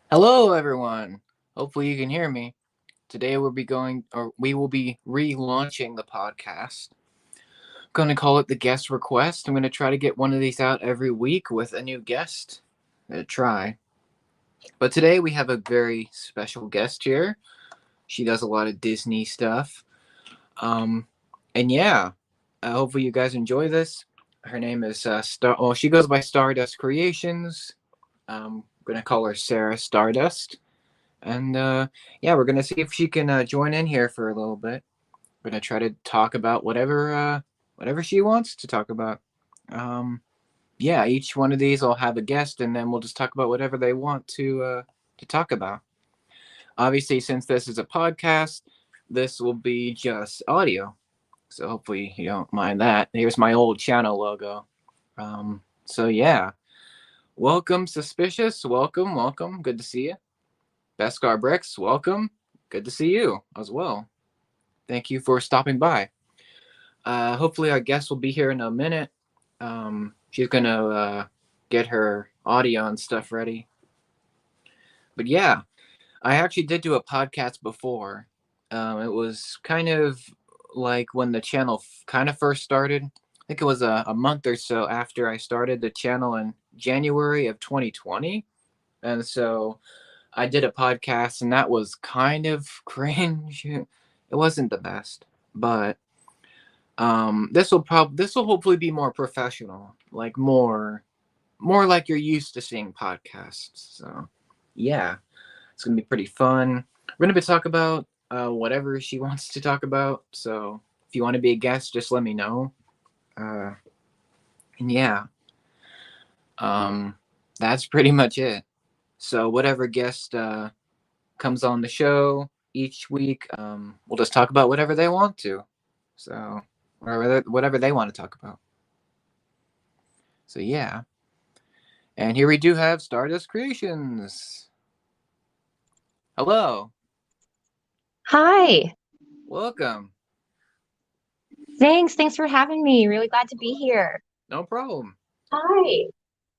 Hello, everyone. Hopefully, you can hear me. Today, we will be relaunching the podcast. Going to call it the guest request. I'm going to try to get one of these out every week with a new guest. Try. But today, we have a very special guest here. She does a lot of Disney stuff. Um, and yeah, hopefully, you guys enjoy this. Her name is Star. Well, she goes by Stardust Creations. I'm going to call her Sara Stardust. And yeah, we're gonna see if she can join in here for a little bit. We're gonna try to talk about whatever she wants to talk about. Um, yeah, each one of these will have a guest, and then we'll just talk about whatever they want to talk about. Obviously, since this is a podcast, this will be just audio. So hopefully you don't mind that. Here's my old channel logo. So yeah, welcome, Suspicious. Welcome, welcome. Good to see you. Beskar Bricks, welcome. Good to see you as well. Thank you for stopping by. Hopefully, our guest will be here in a minute. She's gonna get her audio and stuff ready. But yeah, I actually did do a podcast before. It was kind of like when the channel kind of first started. I think it was a month or so after I started the channel in January of 2020. And so I did a podcast, and that was kind of cringe. It wasn't the best, but this will hopefully be more professional, like more like you're used to seeing podcasts. So yeah, it's gonna be pretty fun. We're gonna be talking about whatever she wants to talk about. So if you want to be a guest, just let me know. Uh, and yeah, um, that's pretty much it. So whatever guest comes on the show each week, we'll just talk about whatever they want to. So whatever they want to talk about. So yeah. And here we do have Stardust Creations. Hello. Hi. Welcome. Thanks. Thanks for having me. Really glad to be here. No problem. Hi.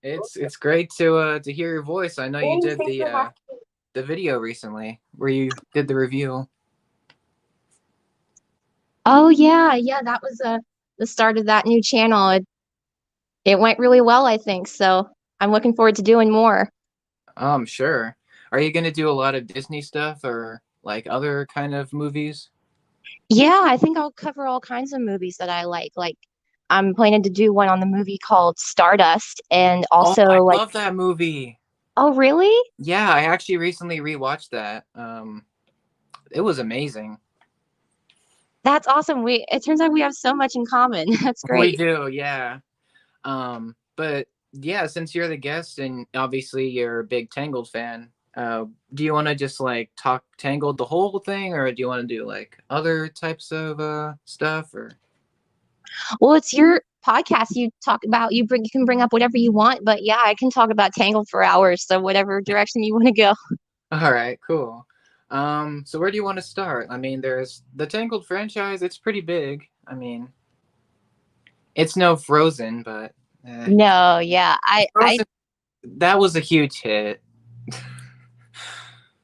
It's great to hear your voice. I know you Thanks. did Thanks for having me. the video recently where you did the review. Oh yeah, yeah, that was the start of that new channel. It went really well, I think. So I'm looking forward to doing more. Sure. Are you gonna do a lot of Disney stuff or like other kind of movies? Yeah, I think I'll cover all kinds of movies that I like. Like I'm planning to do one on the movie called Stardust and Oh, also I like love that movie. oh really? Yeah, I actually recently rewatched that. It was amazing. That's awesome. We it turns out we have so much in common. That's We great. do, yeah. But yeah, since you're the guest and obviously you're a big Tangled fan, do you want to just like talk Tangled the whole thing, or do you want to do like other types of stuff? Or Well, it's your podcast. You talk about you can bring up whatever you want, but yeah, I can talk about Tangled for hours. So whatever direction you want to go. all right, cool. So where do you want to start? I mean, there's the Tangled franchise. It's pretty big. I mean, it's no Frozen, but No, yeah, I Frozen, that was a huge hit.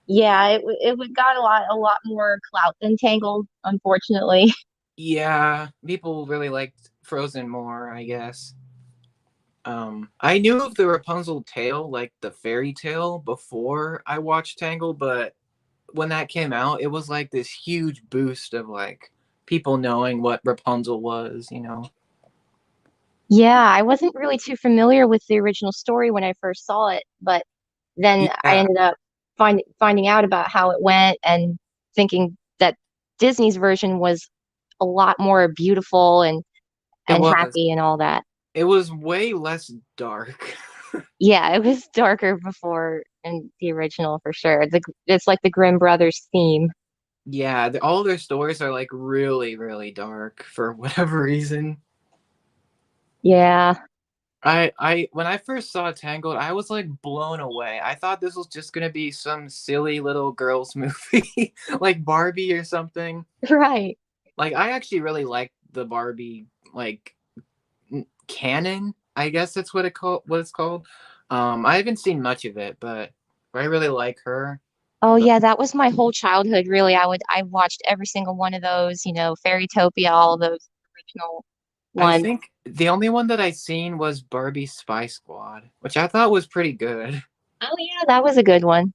yeah, it got a lot more clout than Tangled, unfortunately. Yeah, people really liked Frozen more, I guess. I knew of the Rapunzel tale, like the fairy tale, before I watched Tangle, but when that came out, it was like this huge boost of like people knowing what Rapunzel was. Yeah, I wasn't really too familiar with the original story when I first saw it, but then I Yeah, ended up finding out about how it went and thinking that Disney's version was a lot more beautiful it and was. happy and all that. It was way less dark. Yeah, it was darker before in the original for sure. It's like the Grimm brothers theme. Yeah, all their stories are like really, really dark for whatever reason. Yeah. I when I first saw Tangled, I was like blown away. I thought this was just gonna be some silly little girls movie, like Barbie or something. Right. Like I actually really liked the Barbie like canon. I guess that's what it's called. I haven't seen much of it, but I really like her. Oh But yeah, that was my whole childhood, really. I watched every single one of those, Fairytopia, all those original I ones. think the only one that I seen was Barbie Spy Squad, which I thought was pretty good. Oh yeah, that was a good one.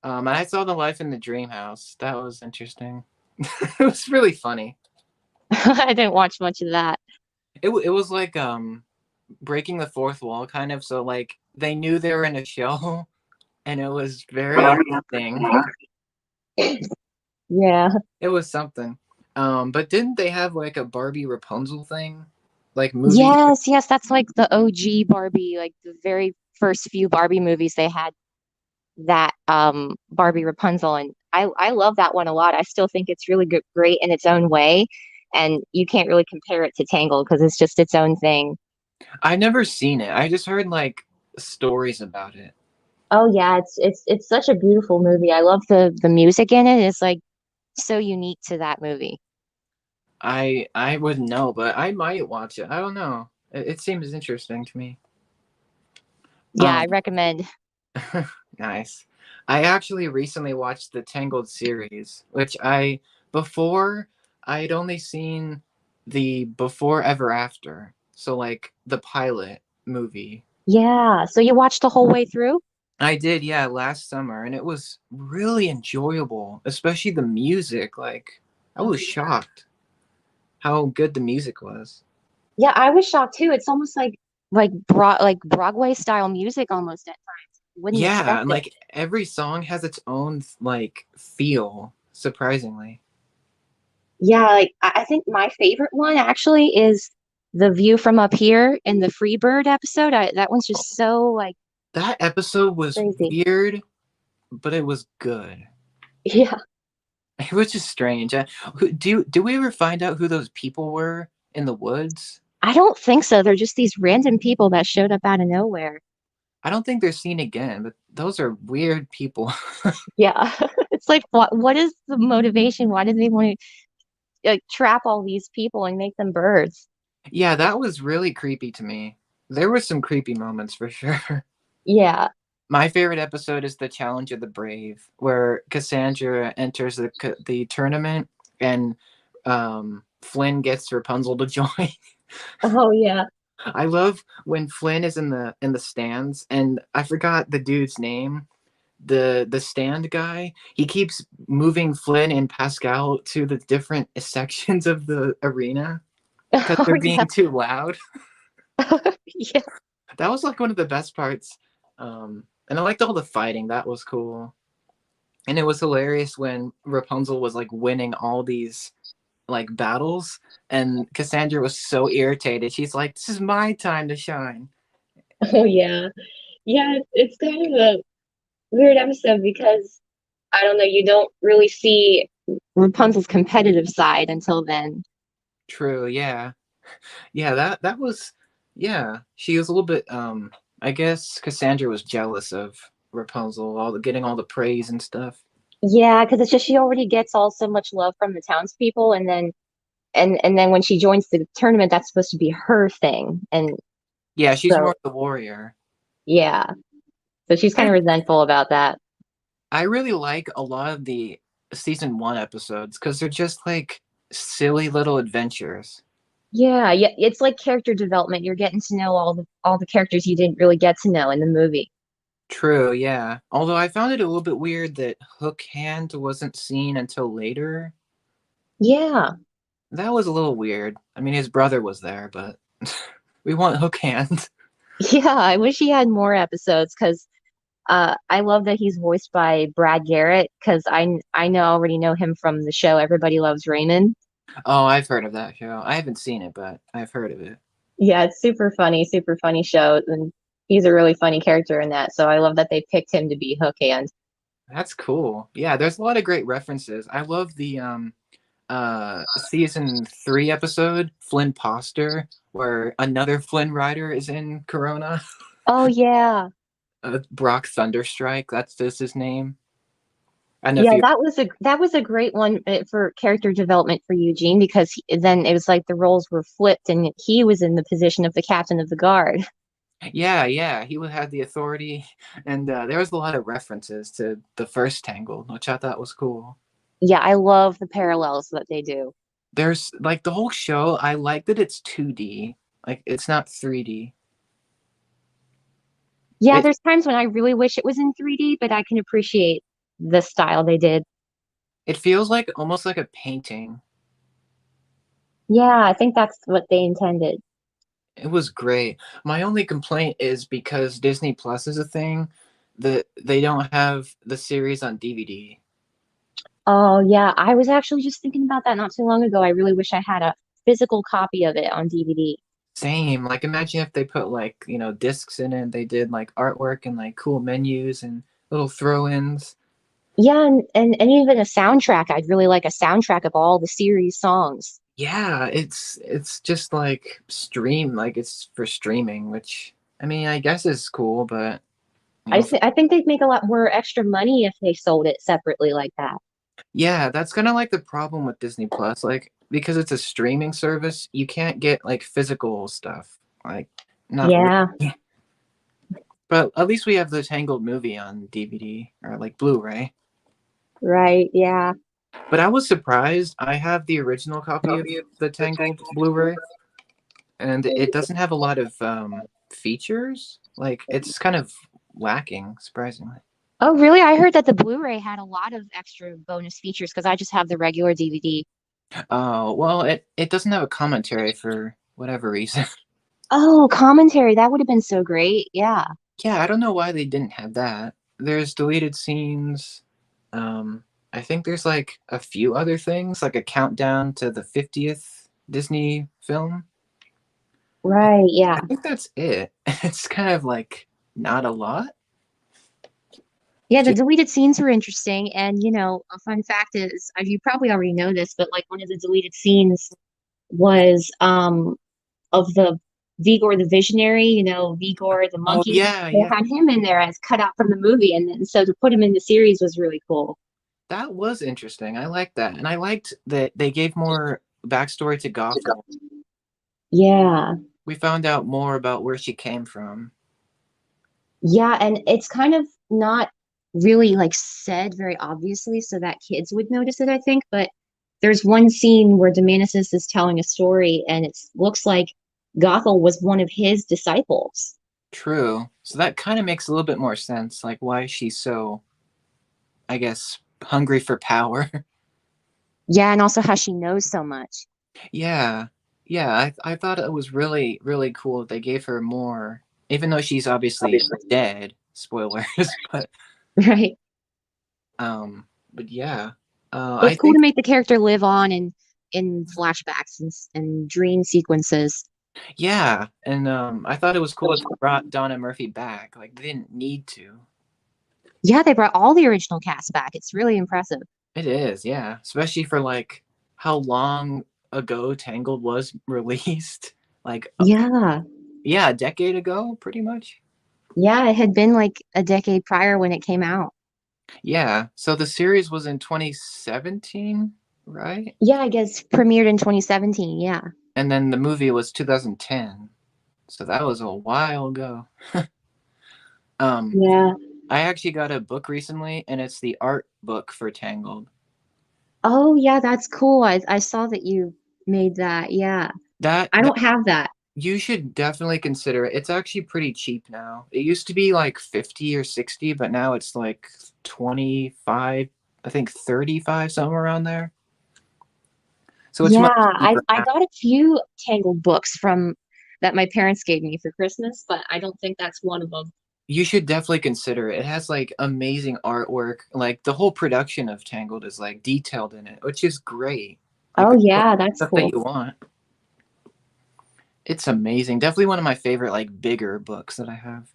And I saw The Life in the Dream House. That was interesting. It was really funny. I didn't watch much of that. It was like breaking the fourth wall kind of. So like they knew they were in a show, and it was very interesting. Yeah. It was something. But didn't they have like a Barbie Rapunzel thing, like movie? Yes, yes, that's like the OG Barbie, like the very first few Barbie movies they had that Barbie Rapunzel, and I love that one a lot. I still think it's really good, great in its own way, and you can't really compare it to Tangled because it's just its own thing. I never seen it. I just heard like stories about it. Oh yeah, it's such a beautiful movie. I love the music in it. It's like so unique to that movie. I wouldn't know, but I might watch it. I don't know. It seems interesting to me. Yeah, Um, I recommend. nice. I actually recently watched the Tangled series, which I before I'd only seen the Before Ever After. So like the pilot movie. Yeah, so you watched the whole way through? I did, yeah, last summer, and it was really enjoyable, especially the music. Like I Oh was yeah. shocked how good the music was. Yeah, I was shocked too. It's almost like Broadway style music almost at times. Wouldn't Yeah, expect and it. like every song has its own like feel, surprisingly. Yeah, like I think my favorite one actually is the view from up here in the Freebird episode. That one's just so like That episode was crazy. weird, but it was good. Yeah. It was just strange. Do we ever find out who those people were in the woods? I don't think so. They're just these random people that showed up out of nowhere. I don't think they're seen again, but those are weird people. Yeah. It's like what is the motivation? Why did they want to like trap all these people and make them birds? Yeah, that was really creepy to me. There were some creepy moments for sure. Yeah. My favorite episode is the Challenge of the Brave, where Cassandra enters the tournament and Flynn gets Rapunzel to join. Oh yeah. I love when Flynn is in the stands, and I forgot the dude's name. The stand guy. He keeps moving Flynn and Pascal to the different sections of the arena because Oh they're yeah. being too loud. Yeah. That was like one of the best parts. And I liked all the fighting. That was cool. And it was hilarious when Rapunzel was like winning all these like battles, and Cassandra was so irritated. She's like, "This is my time to shine." Oh yeah. Yeah, it's kind of a weird episode because I don't know, you don't really see Rapunzel's competitive side until then. True. Yeah. Yeah. That was. Yeah. She was a little bit. I guess Cassandra was jealous of Rapunzel, getting all the praise and stuff. Yeah, because it's just she already gets all so much love from the townspeople, and then and then when she joins the tournament, that's supposed to be her thing. And Yeah. She's so more the warrior. yeah. So she's kind I of resentful about that. I really like a lot of the season one episodes because they're just like silly little adventures. Yeah, yeah, it's like character development. You're getting to know all the characters you didn't really get to know in the movie. True, yeah. Although I found it a little bit weird that Hook Hand wasn't seen until later. Yeah. That was a little weird. I mean, his brother was there, but we want Hook Hand. Yeah, I wish he had more episodes because I love that he's voiced by Brad Garrett because I know already know him from the show Everybody Loves Raymond. Oh, I've heard of that show. I haven't seen it, but I've heard of it. Yeah, it's super funny show, and he's a really funny character in that. So I love that they picked him to be Hook Hand. That's cool. Yeah, there's a lot of great references. I love the season 3 episode, Flynn Poster, where another Flynn rider is in Corona. Oh yeah, Brock Thunderstrike, that's his name. I don't know if yeah, you that was a great one for character development for Eugene because then it was like the roles were flipped and he was in the position of the captain of the guard. Yeah, yeah, he would have the authority, and there was a lot of references to the first Tangled, which I thought was cool. Yeah, I love the parallels that they do. There's like the whole show. I like that it's 2D, like it's not 3D. Yeah, It there's times when I really wish it was in 3D, but I can appreciate the style they did. it feels like almost like a painting. Yeah, I think that's what they intended. It was great. My only complaint is because Disney Plus is a thing that they don't have the series on DVD. Oh, yeah, I was actually just thinking about that not too long ago. I really wish I had a physical copy of it on DVD. Same. Like imagine if they put like, discs in it, they did like artwork and like cool menus and little throw-ins. Yeah, and even a soundtrack. I'd really like a soundtrack of all the series songs. Yeah, it's just like like it's for streaming, which I mean, I guess is cool, but I think they'd make a lot more extra money if they sold it separately like that. yeah, that's kind of like the problem with Disney Plus. Like, because it's a streaming service, you can't get like physical stuff. Like, not really. Yeah, But at least we have the Tangled movie on DVD or like Blu-ray. right. Yeah. But I was surprised. I have the original copy of the Tangled Blu-ray, and it doesn't have a lot of features. Like, it's kind of lacking, surprisingly. Oh, really? I heard that the Blu-ray had a lot of extra bonus features because I just have the regular DVD. Oh, well, it doesn't have a commentary for whatever reason. Oh, commentary. That would have been so great. Yeah. Yeah, I don't know why they didn't have that. There's deleted scenes. I think there's like a few other things, like a countdown to the 50th Disney film. Right. I Yeah. think that's it. It's kind of like not a lot. Yeah, the Ju- deleted scenes were interesting. And, a fun fact is, you probably already know this, but like one of the deleted scenes was of the Vigor the Visionary, Vigor the Oh monkey. yeah, They yeah. had him in there as cut out from the movie, and then, so to put him in the series was really cool. That was interesting. I liked that. And I liked that they gave more backstory to Gothel. Yeah. We found out more about where she came from. Yeah, and it's kind of not really like said very obviously so that kids would notice it, I think, but there's one scene where Demanicus is telling a story and it looks like Gothel was one of his disciples. True. So that kind of makes a little bit more sense, like why she's so, I guess, hungry for power. Yeah, and also how she knows so much. Yeah, yeah. I thought it was really really cool that they gave her more, even though she's obviously dead. Spoilers, but Right. but yeah, I It's cool think to make the character live on in flashbacks and dream sequences. yeah, and I thought it was cool that they brought Donna Murphy back. Like they didn't need to. Yeah, they brought all the original cast back. It's really impressive. It is, yeah, especially for like how long ago Tangled was released. Like Yeah. yeah, a decade ago, pretty much. Yeah, it had been like a decade prior when it came out. Yeah. So the series was in 2017, right? Yeah, I guess premiered in 2017. Yeah. And then the movie was 2010. So that was a while ago. Um, Yeah. I actually got a book recently, and it's the art book for Tangled. Oh, yeah, that's cool. I saw that you made that. Yeah. That I that don't have that. you should definitely consider it. It's actually pretty cheap now. It used to be like 50 or 60, but now it's like 25, I think 35, somewhere around there. So it's Yeah, much cheaper I now. got a few Tangled books from that my parents gave me for Christmas, but I don't think that's one of them. You should definitely consider it. It has like amazing artwork. Like the whole production of Tangled is like detailed in it, which is great. Like Oh, the yeah, that's stuff that cool. you want. It's amazing. Definitely one of my favorite like bigger books that I have.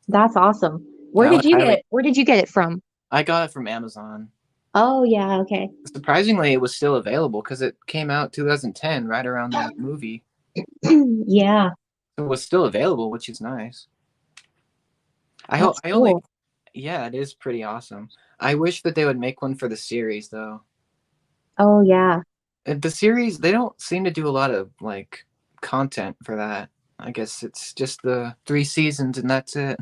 That's awesome. I would highly. Where did you get it from? I got it from Amazon. Oh, yeah, okay. Surprisingly, it was still available because it came out 2010, right around the movie. Yeah, So it was still available, which is nice. I hope. that's I only. cool. Yeah, it is pretty awesome. I wish that they would make one for the series though. Oh, yeah. The series they don't seem to do a lot of like content for that. I guess it's just the 3 seasons and that's it.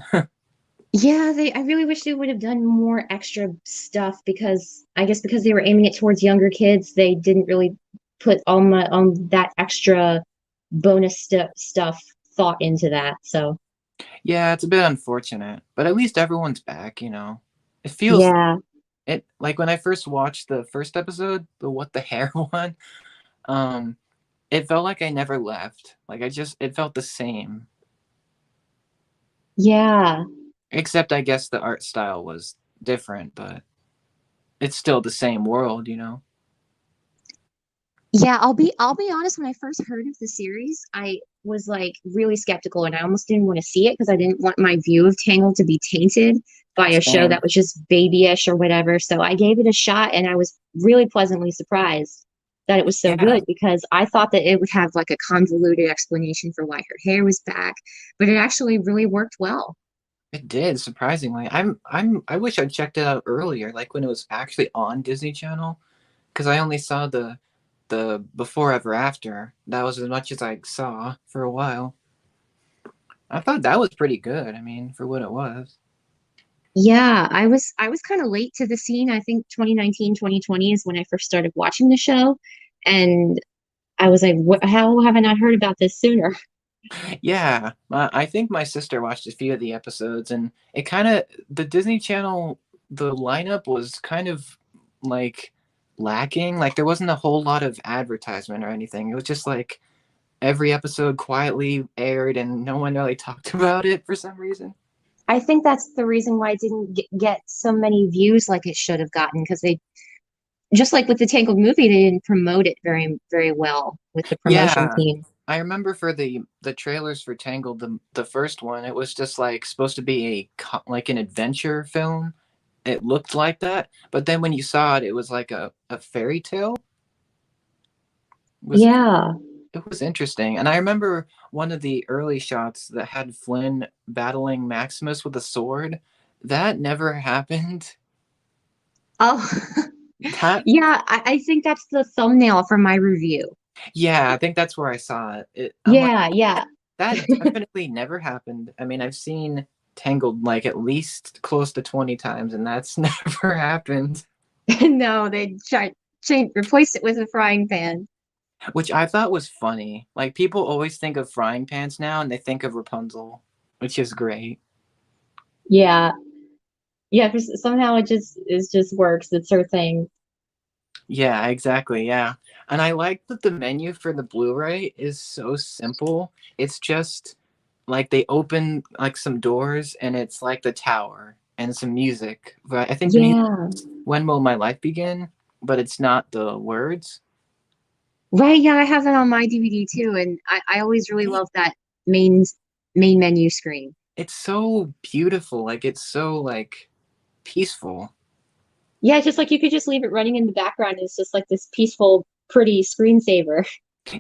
Yeah, I really wish they would have done more extra stuff because I guess because they were aiming it towards younger kids, they didn't really put on that extra bonus stuff thought into that. So, Yeah, it's a bit unfortunate, but at least everyone's back, you know. It feels yeah. it like when I first watched the first episode, the what the hair one, um, it felt like I never left. Like I just it felt the same. Yeah. Except I guess the art style was different, but it's still the same world, you know. Yeah, I'll be honest, when I first heard of the series, I was like really skeptical and I almost didn't want to see it because I didn't want my view of Tangled to be tainted by a show Same. that was just babyish or whatever. So I gave it a shot and I was really pleasantly surprised that it was so Yeah, good because I thought that it would have like a convoluted explanation for why her hair was back, but it actually really worked well. it did surprisingly. I wish I checked it out earlier, like when it was actually on Disney Channel, because I only saw the before ever after. That was as much as I saw for a while. I thought that was pretty good. I mean, for what it was. Yeah, I was kind of late to the scene. I think 2019, 2020 is when I first started watching the show. And I was like, how have I not heard about this sooner? Yeah, I think my sister watched a few of the episodes, and it kind of the Disney Channel the lineup was kind of like lacking. Like there wasn't a whole lot of advertisement or anything. It was just like every episode quietly aired, and no one really talked about it for some reason. I think that's the reason why it didn't get so many views like it should have gotten because they just like with the Tangled movie, they didn't promote it very, very well with the promotion Yeah, team. I remember for the trailers for Tangled, the first one, it was just like supposed to be like an adventure film. It looked like that, but then when you saw it, it was like a fairy tale. It was Yeah. it was interesting, and I remember one of the early shots that had Flynn battling Maximus with a sword. That never happened. Oh, That yeah. I think that's the thumbnail for my review. yeah, I think that's where I saw it. I'm like Yeah, yeah. that definitely never happened. I mean, I've seen Tangled like at least close to 20 times, and that's never happened. No, they tried change replace it with a frying pan. Which I thought was funny. Like people always think of frying pans now, and they think of Rapunzel, which is great. Yeah. Yeah, 'cause somehow it just works. It's her thing. Yeah, exactly. Yeah. And I like that the menu for the Blu-ray is so simple. It's just like they open like some doors and it's like the tower and some music. But I think the music Yeah. is When Will My Life Begin? But it's not the words. Right, yeah, I have that on my DVD too, and I always really Right? love that main main menu screen. It's so beautiful. Like it's so like peaceful. Yeah, it's just like you could just leave it running in the background. It's just like this peaceful, pretty screensaver.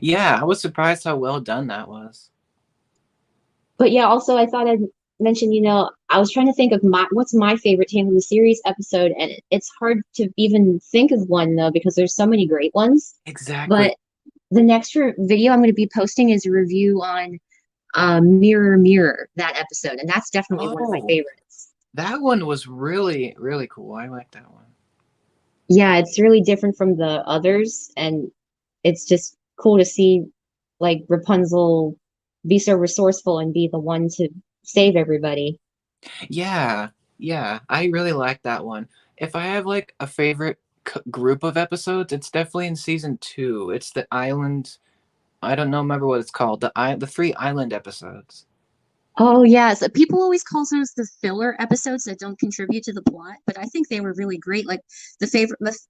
Yeah, I was surprised how well done that was. But yeah, also I thought I'd mention, I was trying to think of what's my favorite Tale of the Series episode, and it's hard to even think of one though because there's so many great ones. Exactly. But the next video I'm going to be posting is a review on Mirror Mirror, that episode, and that's definitely one of my Oh, favorites. that one was really, really cool. I like that one. Yeah, it's really different from the others, and it's just cool to see like Rapunzel be so resourceful and be the one to save everybody. Yeah, yeah, I really like that one. If I have like a favorite group of episodes, it's definitely in season two. It's the island. I don't know, remember what it's called. The three island episodes. Oh yes, people always call those the filler episodes that don't contribute to the plot, but I think they were really great. Like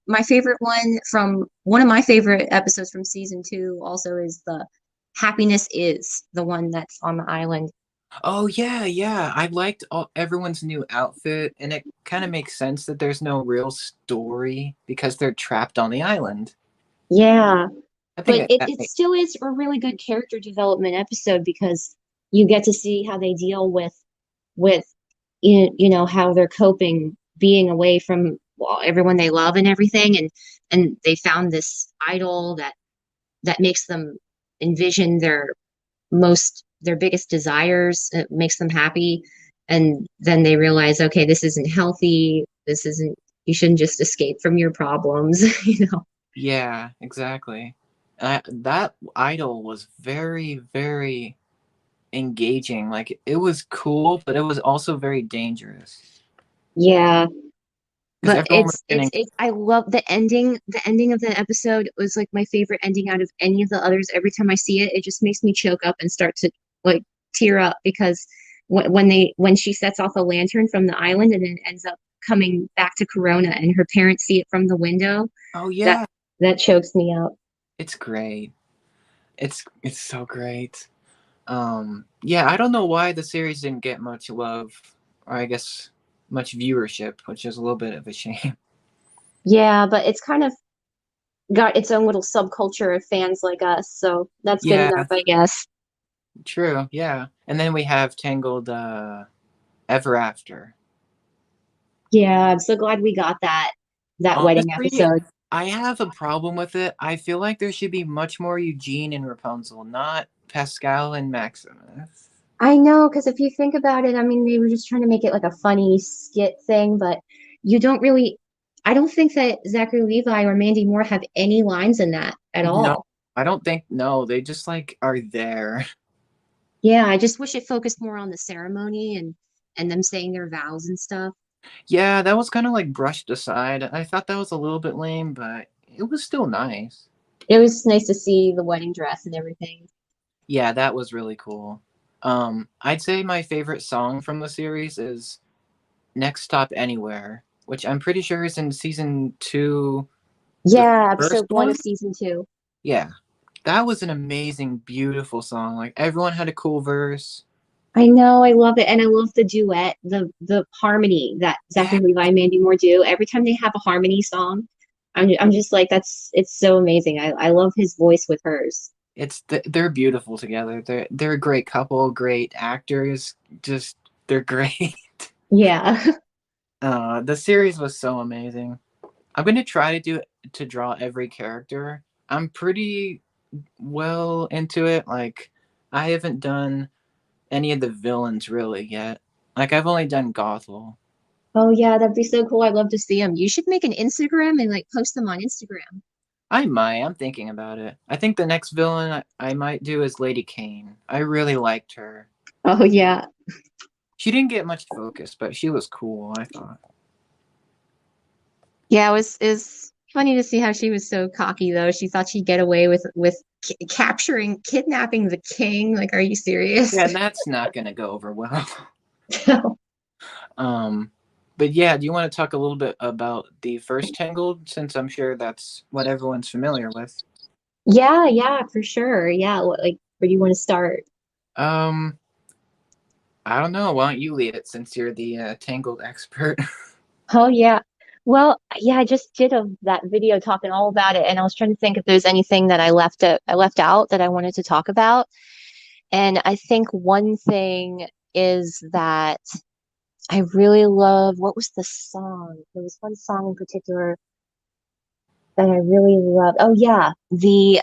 my favorite one from one of my favorite episodes from season two also is the Happiness is the one that's on the island. Oh yeah, yeah. I liked everyone's new outfit, and it kind of makes sense that there's no real story because they're trapped on the island. Yeah, I think but it, that it makes still is a really good character development episode because you get to see how they deal with how they're coping being away from everyone they love and everything, and they found this idol that makes them envision their most their biggest desires. It makes them happy, and then they realize, okay, this isn't healthy. This isn't. You shouldn't just escape from your problems. You know. Yeah, exactly. That idol was very, very engaging. Like it was cool, but it was also very dangerous Yeah, because but everyone was getting. it's I love the ending. The ending of that episode was like my favorite ending out of any of the others. Every time I see it, it just makes me choke up and start to like tear up because when she sets off a lantern from the island and then ends up coming back to Corona and her parents see it from the window, Oh that yeah, that chokes me up. it's great. It's so great. Yeah, I don't know why the series didn't get much love, or I guess much viewership, which is a little bit of a shame. Yeah, but it's kind of got its own little subculture of fans like us, so that's good Yeah, enough, I guess. true. Yeah, and then we have Tangled Ever After. Yeah, I'm so glad we got that wedding Honestly, episode. I have a problem with it. I feel like there should be much more Eugene and Rapunzel, not Pascal and Maximus. I know, because if you think about it, I mean, they were just trying to make it like a funny skit thing, but you don't really, I don't think that Zachary Levi or Mandy Moore have any lines in that at No, all. I don't think no. They just like are there. Yeah, I just wish it focused more on the ceremony and them saying their vows and stuff. Yeah, that was kind of like brushed aside. I thought that was a little bit lame, but it was still nice. It was nice to see the wedding dress and everything. Yeah, that was really cool. I'd say my favorite song from the series is Next Stop Anywhere, which I'm pretty sure is in season two, the Yeah, first episode 1 one. of season 2. Yeah, that was an amazing, beautiful song. Like everyone had a cool verse. I know, I love it, and I love the duet, the harmony that Yeah, Zachary Levi and Mandy Moore do. Every time they have a harmony song, I'm just like it's so amazing. I love his voice with hers. they're beautiful together. They're a great couple, great actors. Just they're great. Yeah. The series was so amazing. I'm gonna try to draw every character. I'm pretty well into it. Like I haven't done any of the villains really yet. Like I've only done Gothel. Oh yeah, that'd be so cool. I'd love to see them. You should make an Instagram and like post them on Instagram. I might. I'm thinking about it. I think the next villain I might do is Lady Kane. I really liked her. Oh yeah. She didn't get much focus, but she was cool, I thought. Yeah, it was funny to see how she was so cocky though. She thought she'd get away with capturing, kidnapping the king. Like, are you serious? Yeah, that's not gonna go over well. um, but yeah, do you want to talk a little bit about the first Tangled, since I'm sure that's what everyone's familiar with? Yeah, yeah, for sure. Yeah, like where do you want to start? Um, I don't know. Why don't you lead it since you're the Tangled expert? Oh yeah. Well, yeah, I just did that video talking all about it, and I was trying to think if there's anything that I left out that I wanted to talk about. And I think one thing is that I really love what was the song? There was one song in particular that I really loved. Oh yeah, the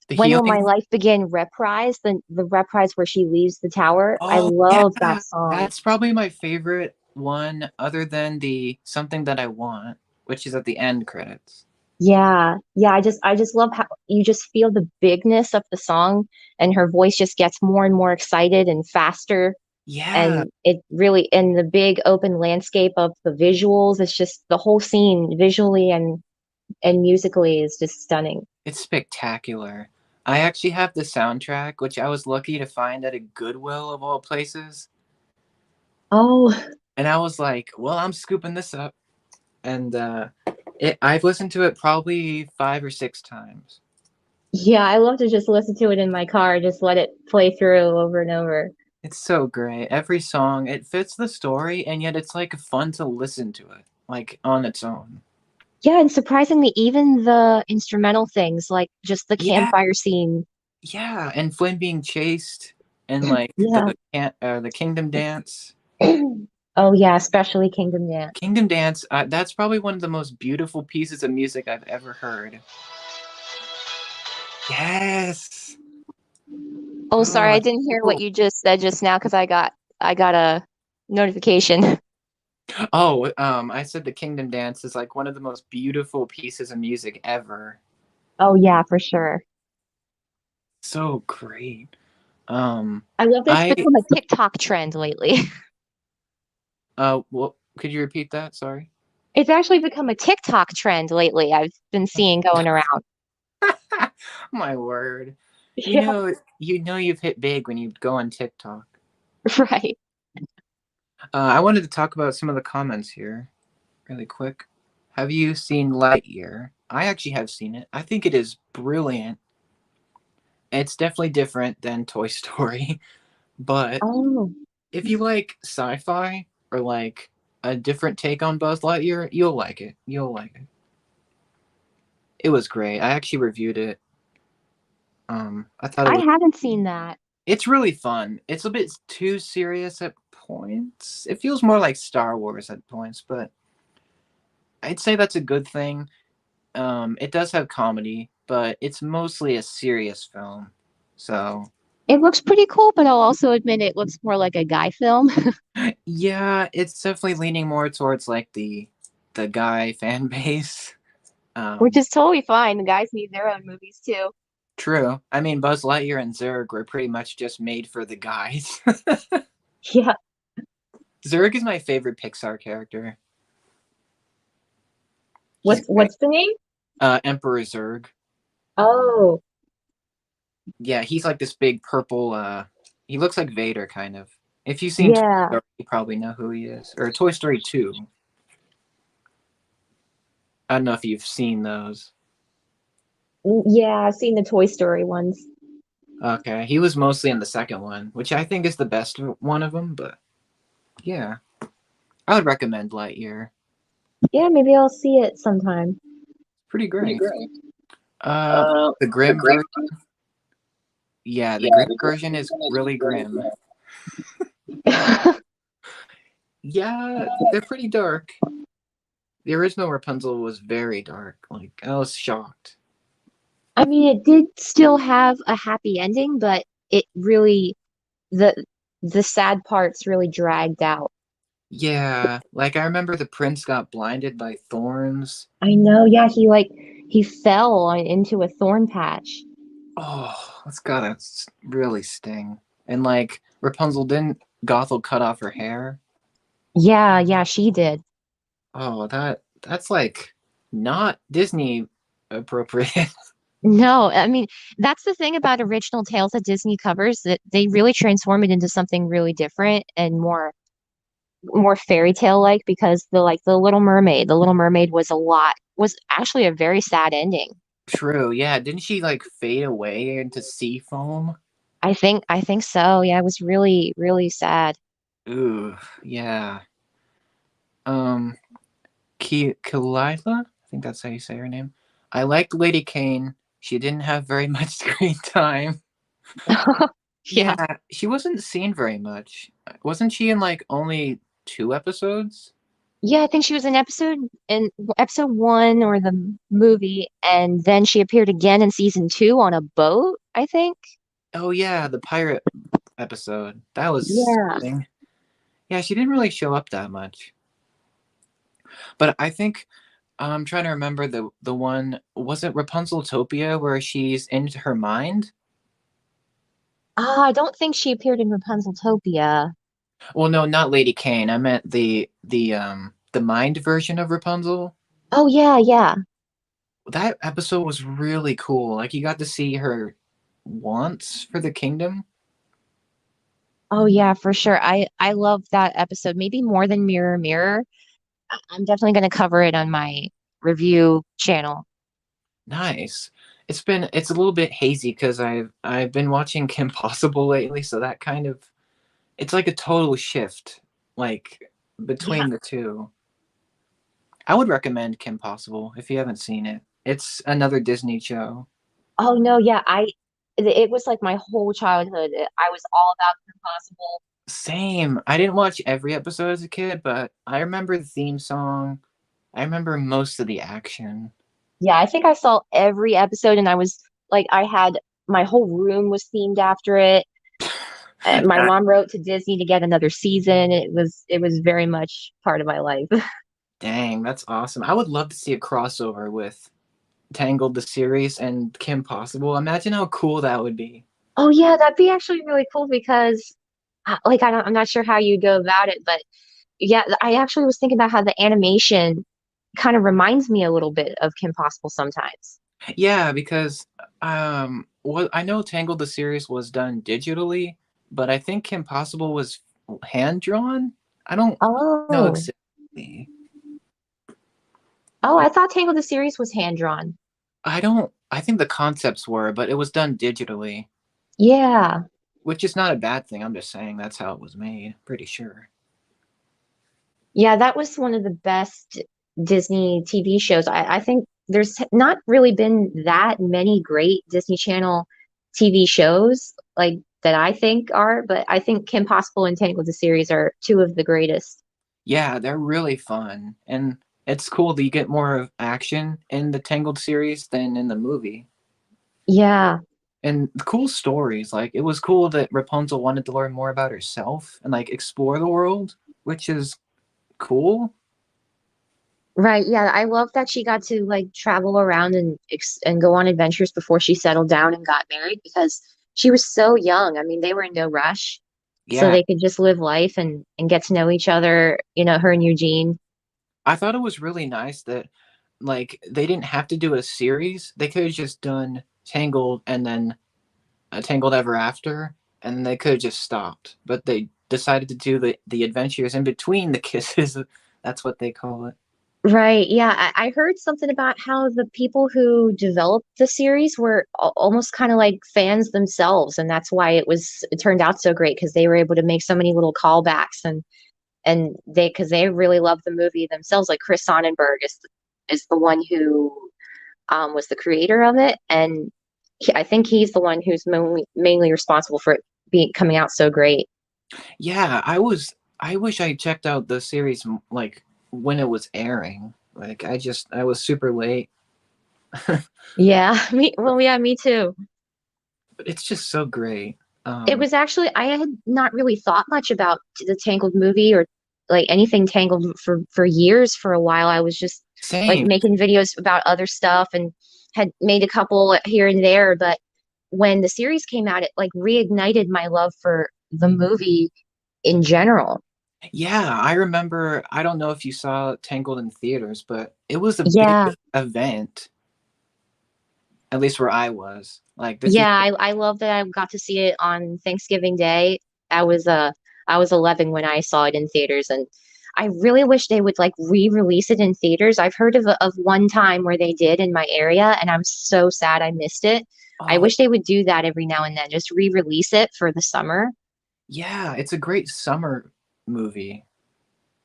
The When Will healing. My Life Begin reprise, the reprise where she leaves the tower. I Oh love that yeah, song. that's probably my favorite one, other than the Something That I Want, which is at the end credits. Yeah, yeah, I just love how you just feel the bigness of the song and her voice just gets more and more excited and faster Yeah, and it really in the big open landscape of the visuals, it's just the whole scene visually and musically is just stunning. it's spectacular. I actually have the soundtrack, which I was lucky to find at a Goodwill of all places. Oh, And I was like, well, I'm scooping this up. And I've listened to it probably 5 or 6 times. yeah, I love to just listen to it in my car, just let it play through over and over. It's so great. Every song, it fits the story, and yet it's like fun to listen to it, like on its own. Yeah, and surprisingly, even the instrumental things, like just the Yeah, campfire scene. yeah. And Flynn being chased, and like Yeah. the Kingdom Dance. Oh yeah, especially Kingdom Dance. Kingdom Dance, that's probably one of the most beautiful pieces of music I've ever heard. Yes. Oh, sorry, Oh, I it's didn't so hear what cool. you just said just now because I got a notification. Oh, I said the Kingdom Dance is like one of the most beautiful pieces of music ever. Oh yeah, for sure. So great. Um, I love that it's I become a TikTok trend lately. well, could you repeat that? Sorry. It's actually become a TikTok trend lately. I've been seeing going around. My word. Yeah, You know you've hit big when you go on TikTok. right. I wanted to talk about some of the comments here really quick. Have you seen Lightyear? I actually have seen it. I think it is brilliant. It's definitely different than Toy Story, but Oh, if you like sci-fi or like a different take on Buzz Lightyear, you'll like it. You'll like it. It was great. I actually reviewed it. I thought it I was. haven't seen that. It's really fun. It's a bit too serious at points. It feels more like Star Wars at points, but I'd say that's a good thing. It does have comedy, but it's mostly a serious film. So It looks pretty cool, but I'll also admit it looks more like a guy film, yeah, it's definitely leaning more towards like the guy fan base. which Um, is totally fine. The guys need their own movies too. True. I mean, Buzz Lightyear and Zurg were pretty much just made for the guys. Yeah. Zurg is my favorite Pixar character. He's great. What's the name? Emperor Zurg. Oh, Yeah, he's like this big purple. He looks like Vader, kind of. If you've seen Toy yeah. Story, you probably know who he is. Or Toy Story 2. I don't know if you've seen those. Yeah, I've seen the Toy Story ones. Okay, he was mostly in the second one, which I think is the best one of them. But yeah, I would recommend Lightyear. Yeah, maybe I'll see it sometime. Pretty Pretty great. great. Uh, Uh, the the Grimm Grim. version. Yeah, the Yeah, Grimm the Grim version is version is really really grim. grim. Yeah, they're pretty dark. The original Rapunzel was very dark. Like I was shocked. I mean, it did still have a happy ending, but it really the the sad parts really dragged out. Yeah, like I remember the prince got blinded by thorns. I know, yeah, he fell into a thorn patch. Oh, that's gotta really sting. And like Rapunzel didn't Gothel cut off her hair. Yeah, yeah, she did. Oh, that's like not Disney appropriate. No, I mean, that's the thing about original tales that Disney covers, that they really transform it into something really different and more fairy tale like, because the Little Mermaid was actually a very sad ending. True. Yeah, didn't she like fade away into sea foam? I think so. Yeah, it was really, really sad. Ooh, yeah. Um, Kalila? I think that's how you say her name. I liked Lady Kane. She didn't have very much screen time. Yeah. Yeah, she wasn't seen very much. Wasn't she in like only 2 episodes? Yeah, I think she was in episode one or the movie, and then she appeared again in season two on a boat, I think. Oh yeah, the pirate episode. That was Yeah. something. Yeah, she didn't really show up that much. But I think I'm trying to remember the one, was it Rapunzeltopia where she's into her mind? I don't think she appeared in Rapunzeltopia. Well, no, not Lady Kane. I meant the mind version of Rapunzel. Oh yeah, yeah. That episode was really cool. Like you got to see her wants for the kingdom. Oh yeah, for sure. I love that episode, maybe more than Mirror Mirror. I'm definitely going to cover it on my review channel. Nice. It's a little bit hazy because I've been watching Kim Possible lately, so that kind of it's like a total shift, like Yeah. between the two. I would recommend Kim Possible if you haven't seen it. It's another Disney show. Oh no, yeah. It was like my whole childhood. I was all about Kim Possible. Same. I didn't watch every episode as a kid, but I remember the theme song. I remember most of the action. Yeah, I think I saw every episode, and I was like, I had my whole room was themed after it. My That, mom wrote to Disney to get another season. It was very much part of my life. dang, that's awesome. I would love to see a crossover with Tangled the series and Kim Possible. Imagine how cool that would be. Oh yeah, that'd be actually really cool because I'm not sure how you go about it, but yeah, I actually was thinking about how the animation kind of reminds me a little bit of Kim Possible sometimes. Yeah, because what I know Tangled the series was done digitally, but I think Kim Possible was hand drawn. I don't know Oh. exactly. Oh, I thought Tangled the series was hand drawn. I don't. I think the concepts were, but it was done digitally, Yeah. which is not a bad thing. I'm just saying that's how it was made. Pretty sure. Yeah, that was one of the best Disney TV shows. I think there's not really been that many great Disney Channel TV shows like that I think are, but I think Kim Possible and Tangled the series are two of the greatest. Yeah, they're really fun, and it's cool that you get more of action in the Tangled series than in the movie. Yeah, And cool stories. Like it was cool that Rapunzel wanted to learn more about herself and like explore the world, which is cool. right. Yeah, I love that she got to like travel around and go on adventures before she settled down and got married because she was so young. I mean, they were in no rush, so Yeah, they could just live life and get to know each other, her and Eugene. I thought it was really nice that like they didn't have to do a series. They could have just done Tangled and then Tangled Ever After, and they could have just stopped. But they decided to do the adventures in between the kisses. That's what they call it. Right. Yeah. I heard something about how the people who developed the series were almost kind of like fans themselves. And that's why it turned out so great because they were able to make so many little callbacks because they really love the movie themselves. Like Chris Sonnenberg is the one who was the creator of it. And I think he's the one who's mainly responsible for it being coming out so great. Yeah, I was. I wish I checked out the series like when it was airing. Like I was super late, but Yeah. Yeah, me too. it's just so great. It was actually, I had not really thought much about the Tangled movie or like anything Tangled for years. For a while, I was just like Same. making videos about other stuff and had made a couple here and there. But when the series came out, it like reignited my love for the movie in general. Yeah, I remember. I don't know if you saw Tangled in theaters, but it was a big Yeah. event. At least where I was. Like the Yeah, theater. I love that I got to see it on Thanksgiving Day. I was uh I was 11 when I saw it in theaters, and I really wish they would like re-release it in theaters. I've heard of one time where they did in my area, and I'm so sad I missed it. I Oh, wish they would do that every now and then, just re-release it for the summer. yeah, it's a great summer movie.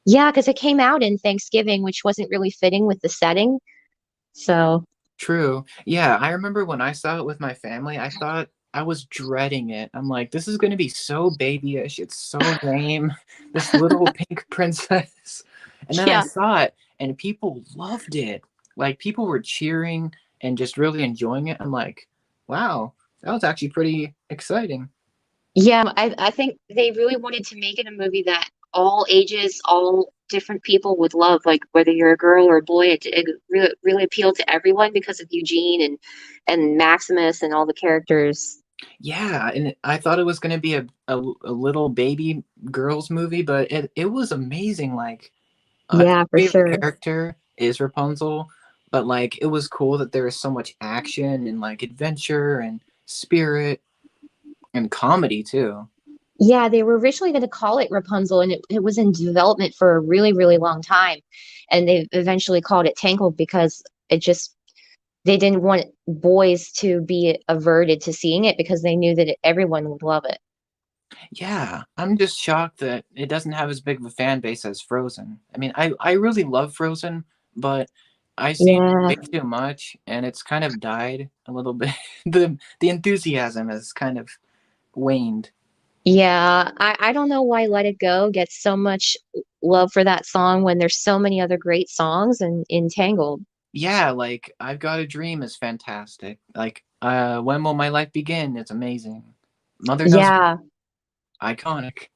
Yeah, because it came out in Thanksgiving, which wasn't really fitting with the setting. So, True. Yeah, I remember when I saw it with my family, I thought I was dreading it. I'm like, this is going to be so babyish. It's so lame. This little pink princess. And then I yeah. saw it and people loved it. Like people were cheering and just really enjoying it. I'm like, wow, that was actually pretty exciting. Yeah, I think they really wanted to make it a movie that all ages, all different people would love, like whether you're a girl or a boy, it really appealed to everyone because of Eugene and Maximus and all the characters. Yeah, and I thought it was going to be a little baby girls movie, but it was amazing. Like my Yeah, for favorite sure. character is Rapunzel, but like it was cool that there was so much action and like adventure and spirit and comedy too. Yeah, they were originally going to call it Rapunzel, and it was in development for a really, really long time. And they eventually called it Tangled because they didn't want boys to be averted to seeing it because they knew that everyone would love it. Yeah, I'm just shocked that it doesn't have as big of a fan base as Frozen. I mean, I really love Frozen, but I see it Yeah. way too much and it's kind of died a little bit. The enthusiasm has kind of waned. Yeah, I don't know why Let It Go gets so much love for that song when there's so many other great songs in Tangled. Yeah, like I've Got a Dream is fantastic. Like When Will My Life Begin? It's amazing. Mother Knows, Yeah. iconic.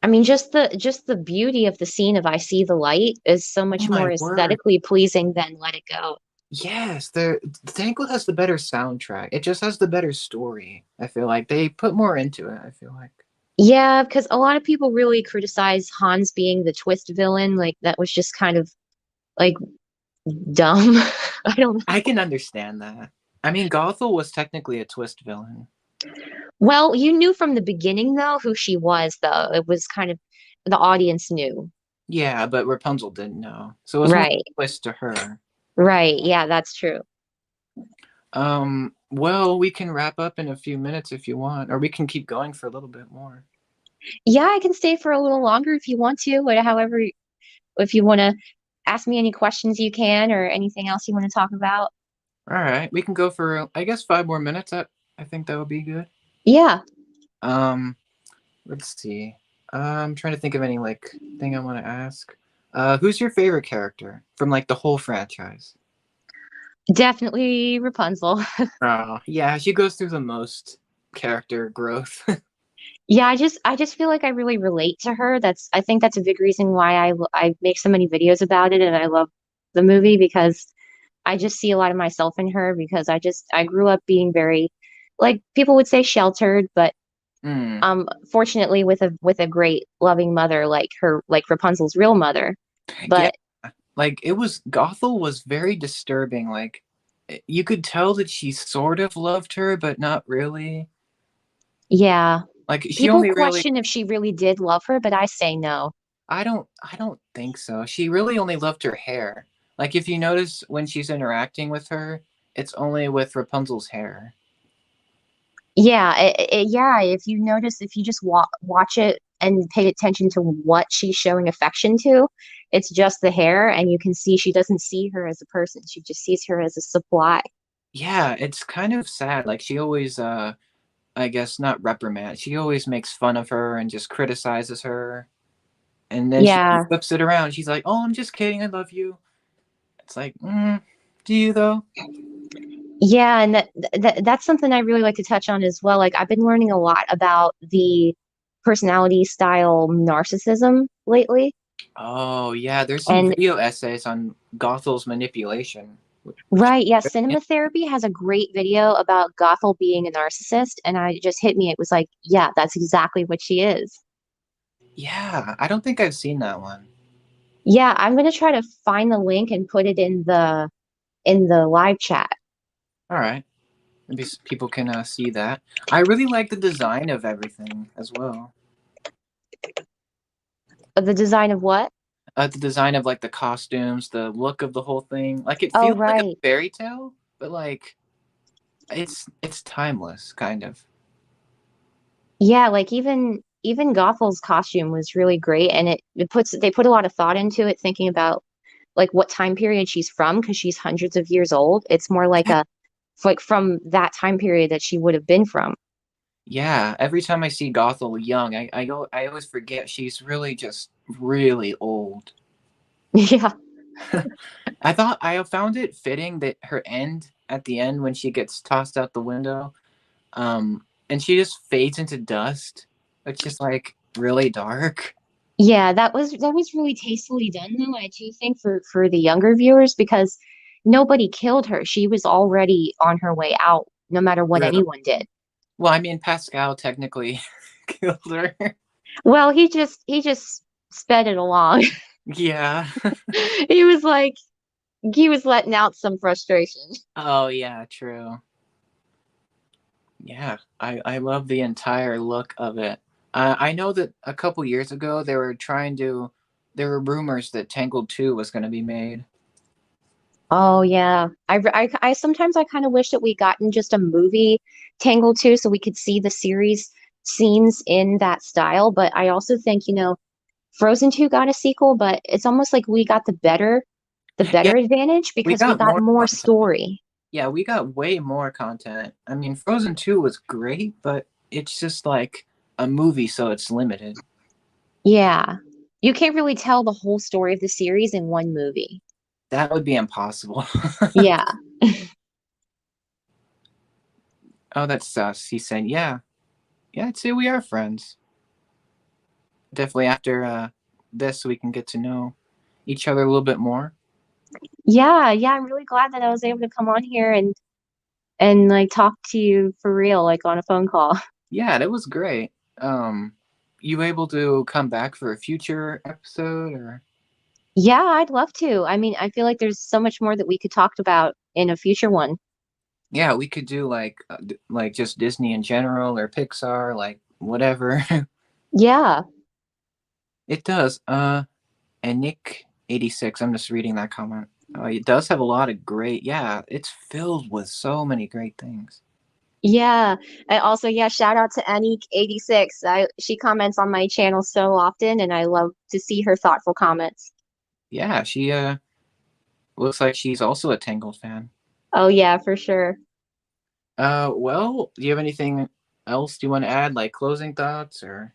I mean, just the beauty of the scene of I See the Light is so Oh much my more word. aesthetically pleasing than Let It Go. Yes, the Tangled has the better soundtrack. It just has the better story. I feel like they put more into it, I feel like. Yeah, because a lot of people really criticize Hans being the twist villain. Like that was just kind of like dumb. I don't I know. can understand that. I mean, Gothel was technically a twist villain. Well, you knew from the beginning though who she was, though. It was kind of the audience knew. Yeah, but Rapunzel didn't know. So it was more Right. a twist to her. Right. Yeah, that's true. Well, we can wrap up in a few minutes if you want, or we can keep going for a little bit more. Yeah, I can stay for a little longer if you want to, but however, if you want to ask me any questions you can or anything else you want to talk about. All right, we can go for I guess 5 more minutes. I think that would be good. Yeah, Um, let's see. I'm trying to think of any like thing I want to ask. Who's your favorite character from like the whole franchise? definitely Rapunzel. Oh, yeah, she goes through the most character growth. Yeah, I just feel like I really relate to her. I think that's a big reason why I make so many videos about it and I love the movie because I just see a lot of myself in her because I grew up being very like people would say sheltered, but Hmm. fortunately with a great loving mother like her like Rapunzel's real mother. Yeah, But like it was Gothel was very disturbing. Like you could tell that she sort of loved her, but not really. yeah, Like she people only really question if she really did love her, but I say no. I don't think so. She really only loved her hair. Like if you notice when she's interacting with her, it's only with Rapunzel's hair. Yeah, yeah. If you notice, if you just watch it and pay attention to what she's showing affection to, it's just the hair, and you can see she doesn't see her as a person. She just sees her as a supply. Yeah, it's kind of sad. Like she always I guess not reprimand. She always makes fun of her and just criticizes her. And then she Yeah, flips it around. She's like, "Oh, I'm just kidding. I love you." It's like, do you though? yeah, and that's something I really like to touch on as well. Like I've been learning a lot about the personality style narcissism lately, Oh, yeah. There's some and video essays on Gothel's manipulation, which right, yeah, cinema therapy has a great video about Gothel being a narcissist, and I just hit me. It was like, yeah, that's exactly what she is. yeah, I don't think I've seen that one. Yeah, I'm gonna try to find the link and put it in the live chat. All right. Maybe people can see that. I really like the design of everything as well. The design of what? The design of like the costumes, the look of the whole thing. Like it Oh, feels like a right. fairy tale, but like it's timeless, kind of. Yeah, like even Gothel's costume was really great, and they put a lot of thought into it, thinking about like what time period she's from because she's hundreds of years old. It's more like a like from that time period that she would have been from. Yeah, every time I see Gothel young, I always forget she's really just really old. Yeah. I found it fitting that her end at the end when she gets tossed out the window, and she just fades into dust. It's just like really dark. Yeah, that was really tastefully done though, I do think for the younger viewers because nobody killed her. She was already on her way out, no matter what True. anyone did. Well, I mean, Pascal technically killed her. Well, he just sped it along. Yeah. He was like he was letting out some frustration. Oh yeah, true. Yeah, I love the entire look of it. I know that a couple years ago there were rumors that Tangled 2 was going to be made. Oh yeah. I sometimes I kind of wish that we gotten just a movie Tangled too so we could see the series scenes in that style, but I also think, Frozen 2 got a sequel, but it's almost like we got the Yeah, better advantage we because we got got more more content. story. Yeah, we got way more content. I mean, Frozen 2 was great, but it's just like a movie, so it's limited. Yeah. You can't really tell the whole story of the series in one movie. That would be impossible. Yeah. Oh, that's sus. He said, "Yeah, yeah, I'd say we are friends. Definitely after this, we can get to know each other a little bit more." Yeah, yeah, I'm really glad that I was able to come on here and like talk to you for real, like on a phone call. Yeah, that was great. Um, you able to come back for a future episode, or Yeah, I'd love to. I mean, I feel like there's so much more that we could talk about in a future one. yeah, we could do like like just Disney in general or Pixar, like whatever. Yeah. It does. And Nick 86. I'm just reading that comment. It does have a lot of great. Yeah, it's filled with so many great things. Yeah. And also, yeah, shout out to Anique86. She comments on my channel so often and I love to see her thoughtful comments. Yeah, she looks like she's also a Tangled fan. Oh yeah, for sure. Well, do you have anything else you want to add, like closing thoughts or?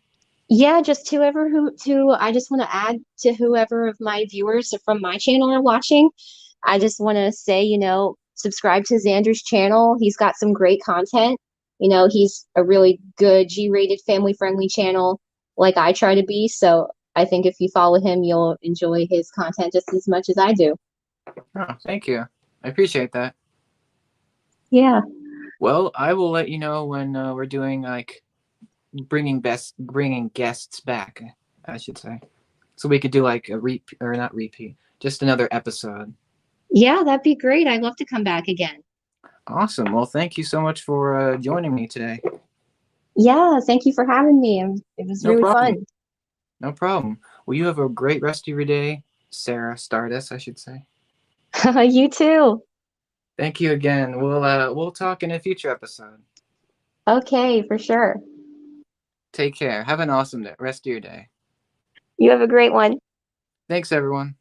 Yeah, just whoever who to I just want to add to whoever of my viewers from my channel are watching. I just want to say, subscribe to Xander's channel. He's got some great content. He's a really good G-rated family-friendly channel like I try to be. So I think if you follow him, you'll enjoy his content just as much as I do. Oh, thank you. I appreciate that. Yeah. Well, I will let you know when we're doing like bringing guests back, I should say. So we could do like a repeat or not repeat, just another episode. Yeah, that'd be great. I'd love to come back again. Awesome. Well, thank you so much for joining me today. Yeah, thank you for having me. It was No really problem. fun. No problem. Well, you have a great rest of your day, Sarah Stardust, I should say. You too. Thank you again. We'll talk in a future episode. Okay, for sure. Take care. Have an awesome day, rest of your day. You have a great one. Thanks, everyone.